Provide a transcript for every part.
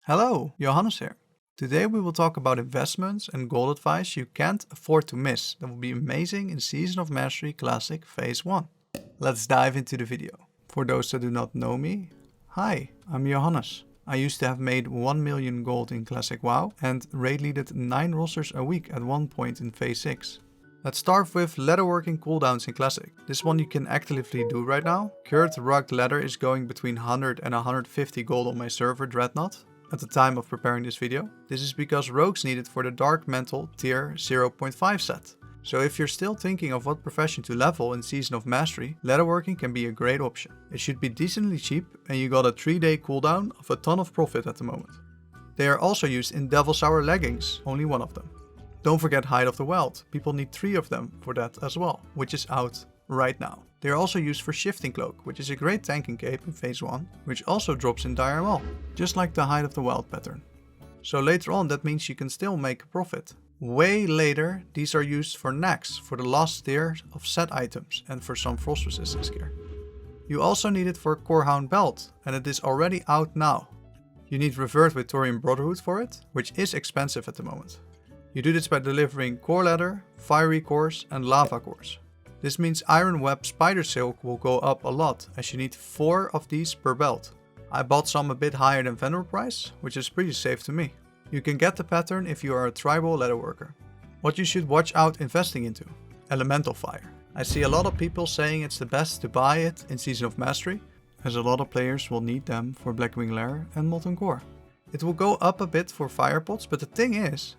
Hello, Johannes here. Today we will talk about investments and gold advice you can't afford to miss that will be amazing in Season of Mastery Classic Phase 1. Let's dive into the video. For those that do not know me, hi, I'm Johannes. I used to have made 1 million gold in Classic WoW and raid leaded 9 rosters a week at one point in Phase 6. Let's start with leatherworking cooldowns in Classic. This one you can actively do right now. Current rugged leather is going between 100 and 150 gold on my server Dreadnought at the time of preparing this video. This is because rogues need it for the Dark Mantle tier 0.5 set. So if you're still thinking of what profession to level in Season of Mastery, leatherworking can be a great option. It should be decently cheap and you got a 3-day cooldown of a ton of profit at the moment. They are also used in Devil's Hour leggings, only one of them. Don't forget Hide of the Wild, people need 3 of them for that as well, which is out right now. They are also used for Shifting Cloak, which is a great tanking cape in Phase 1, which also drops in Dire Maul, just like the Hide of the Wild pattern. So later on that means you can still make a profit. Way later, these are used for Nax, for the last tier of set items and for some frost resistance gear. You also need it for Corehound Belt, and it is already out now. You need Revert with Thorium Brotherhood for it, which is expensive at the moment. You do this by delivering core leather, fiery cores and lava cores. This means Iron Web Spider Silk will go up a lot as you need 4 of these per belt. I bought some a bit higher than vendor price, which is pretty safe to me. You can get the pattern if you are a tribal leatherworker. What you should watch out investing into: Elemental Fire. I see a lot of people saying it's the best to buy it in Season of Mastery, as a lot of players will need them for Blackwing Lair and Molten Core. It will go up a bit for fire pots, but the thing is,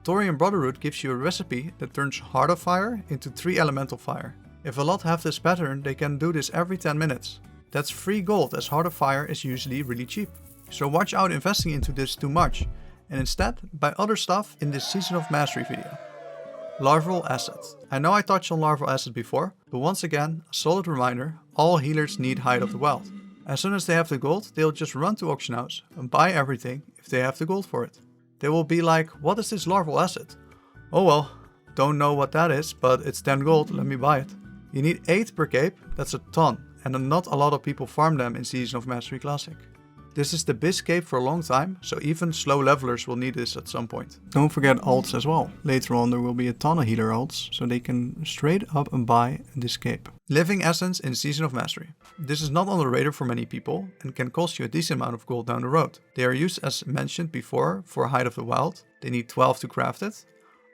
Thorium Brotherhood gives you a recipe that turns Heart of Fire into 3 Elemental Fire. If a lot have this pattern, they can do this every 10 minutes. That's free gold, as Heart of Fire is usually really cheap. So watch out investing into this too much, and instead buy other stuff in this Season of Mastery video. Larval Acid. I know I touched on Larval Acid before, but once again, a solid reminder, all healers need Hide of the Wild. As soon as they have the gold, they'll just run to auction house and buy everything if they have the gold for it. They will be like, what is this Larval Acid? Oh well, don't know what that is, but it's 10 gold, let me buy it. You need 8 per cape, that's a ton, and not a lot of people farm them in Season of Mastery Classic. This is the best cape for a long time, so even slow levelers will need this at some point. Don't forget alts as well. Later on there will be a ton of healer alts, so they can straight up and buy this cape. Living Essence in Season of Mastery. This is not on the radar for many people and can cost you a decent amount of gold down the road. They are used as mentioned before for Hide of the Wild. They need 12 to craft it.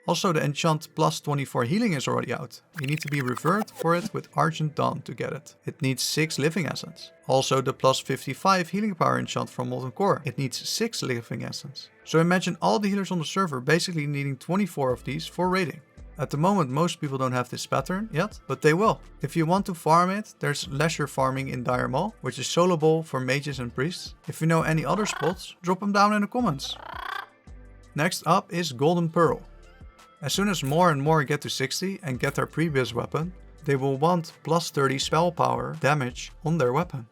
Also the enchant plus 24 healing is already out. You need to be revert for it with Argent Dawn to get it. It needs 6 living essence. Also the plus 55 healing power enchant from Molten Core. It needs 6 living essence. So imagine all the healers on the server basically needing 24 of these for raiding. At the moment most people don't have this pattern yet, but they will. If you want to farm it, there's leisure farming in Dire Maul, which is soloable for mages and priests. If you know any other spots, drop them down in the comments. Next up is Golden Pearl. As soon as more and more get to 60 and get their previous weapon, they will want plus 30 spell power damage on their weapon.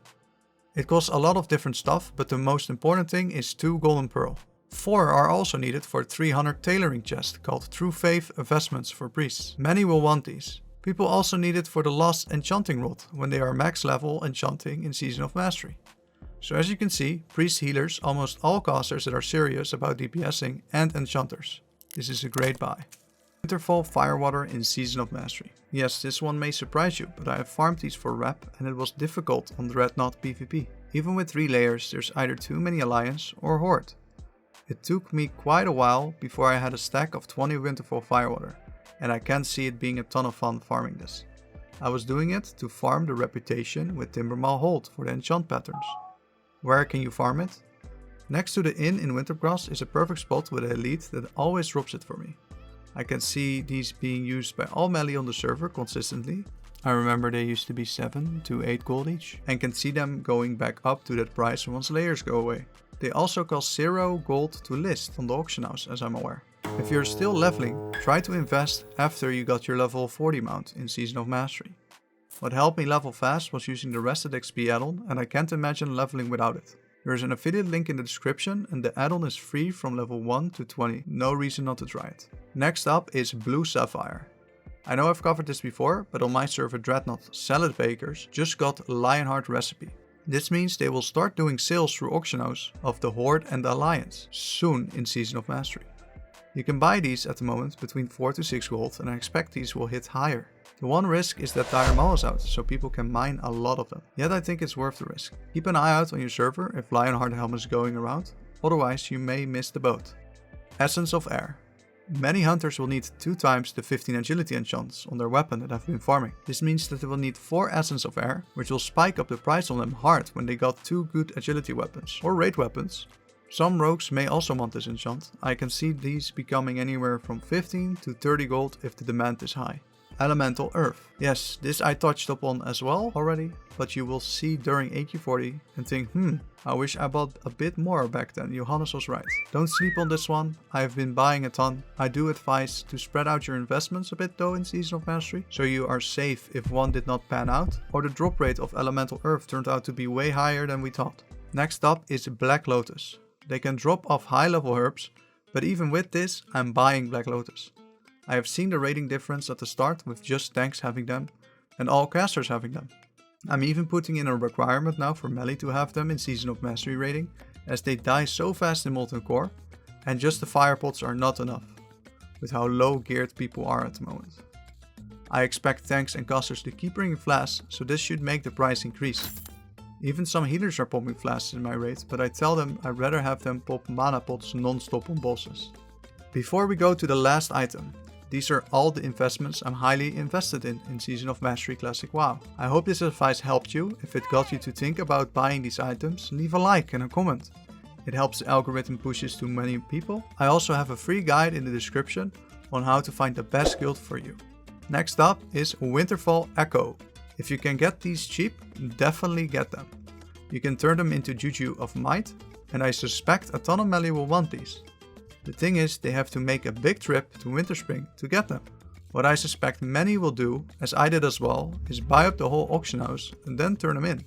It costs a lot of different stuff, but the most important thing is 2 Golden Pearl. 4 are also needed for 300 tailoring chest called True Faith Investments for priests. Many will want these. People also need it for the last enchanting rod when they are max level enchanting in Season of Mastery. So as you can see, priest healers almost all casters that are serious about DPSing and enchanters. This is a great buy. Winterfall Firewater in Season of Mastery. Yes, this one may surprise you, but I have farmed these for rep and it was difficult on Dreadnought PvP. Even with 3 layers, there's either too many Alliance or Horde. It took me quite a while before I had a stack of 20 Winterfall Firewater, and I can see it being a ton of fun farming this. I was doing it to farm the reputation with Timbermaw Hold for the enchant patterns. Where can you farm it? Next to the inn in Wintergrass is a perfect spot with an elite that always drops it for me. I can see these being used by all melee on the server consistently. I remember they used to be 7 to 8 gold each, and can see them going back up to that price once layers go away. They also cost 0 gold to list on the auction house, as I'm aware. If you're still leveling, try to invest after you got your level 40 mount in Season of Mastery. What helped me level fast was using the Rested XP add-on, and I can't imagine leveling without it. There is an affiliate link in the description and the add-on is free from level 1 to 20, no reason not to try it. Next up is Blue Sapphire. I know I've covered this before, but on my server Dreadnought Salad Bakers just got Lionheart recipe. This means they will start doing sales through auction house of the Horde and the Alliance soon in Season of Mastery. You can buy these at the moment between 4 to 6 gold, and I expect these will hit higher. The one risk is that Dire Maul is out, so people can mine a lot of them. Yet I think it's worth the risk. Keep an eye out on your server if Lionheart Helm is going around, otherwise you may miss the boat. Essence of Air. Many hunters will need 2 times the 15 agility enchants on their weapon that I've been farming. This means that they will need 4 Essence of Air, which will spike up the price on them hard when they got 2 good agility weapons, or raid weapons. Some rogues may also want this enchant. I can see these becoming anywhere from 15 to 30 gold if the demand is high. Elemental Earth. Yes, this I touched upon as well already, but you will see during AQ40 and think, I wish I bought a bit more back then. Johannes was right. Don't sleep on this one. I have been buying a ton. I do advise to spread out your investments a bit though in Season of Mastery, so you are safe if one did not pan out, or the drop rate of Elemental Earth turned out to be way higher than we thought. Next up is Black Lotus. They can drop off high level herbs, but even with this, I'm buying Black Lotus. I have seen the rating difference at the start with just tanks having them and all casters having them. I'm even putting in a requirement now for melee to have them in Season of Mastery rating, as they die so fast in Molten Core, and just the fire pots are not enough, with how low geared people are at the moment. I expect tanks and casters to keep bringing flasks, so this should make the price increase. Even some healers are popping flasks in my raid, but I tell them I'd rather have them pop mana pots non-stop on bosses. Before we go to the last item, these are all the investments I'm highly invested in Season of Mastery Classic WoW. I hope this advice helped you. If it got you to think about buying these items, leave a like and a comment. It helps the algorithm pushes to many people. I also have a free guide in the description on how to find the best guild for you. Next up is Winterfall Echo. If you can get these cheap, definitely get them. You can turn them into Juju of Might, and I suspect a ton of melee will want these. The thing is, they have to make a big trip to Winterspring to get them. What I suspect many will do, as I did as well, is buy up the whole auction house and then turn them in.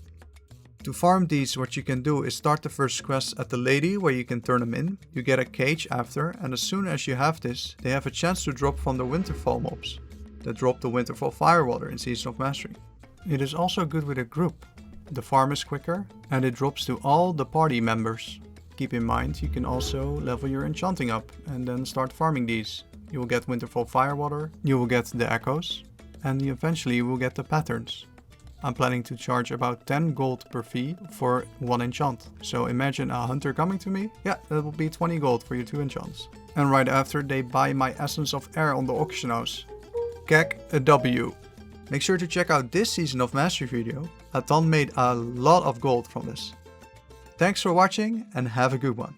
To farm these, what you can do is start the first quest at the lady where you can turn them in. You get a cage after, and as soon as you have this, they have a chance to drop from the Winterfall mobs that drop the Winterfall Firewater in Season of Mastery. It is also good with a group. The farm is quicker and it drops to all the party members. Keep in mind, you can also level your enchanting up and then start farming these. You will get Winterfall Firewater, you will get the echoes, and eventually you will get the patterns. I'm planning to charge about 10 gold per fee for 1 enchant. So imagine a hunter coming to me, that will be 20 gold for your 2 enchants. And right after they buy my Essence of Air on the auction house. Kek a W. Make sure to check out this Season of Mastery video. Atan made a lot of gold from this. Thanks for watching and have a good one.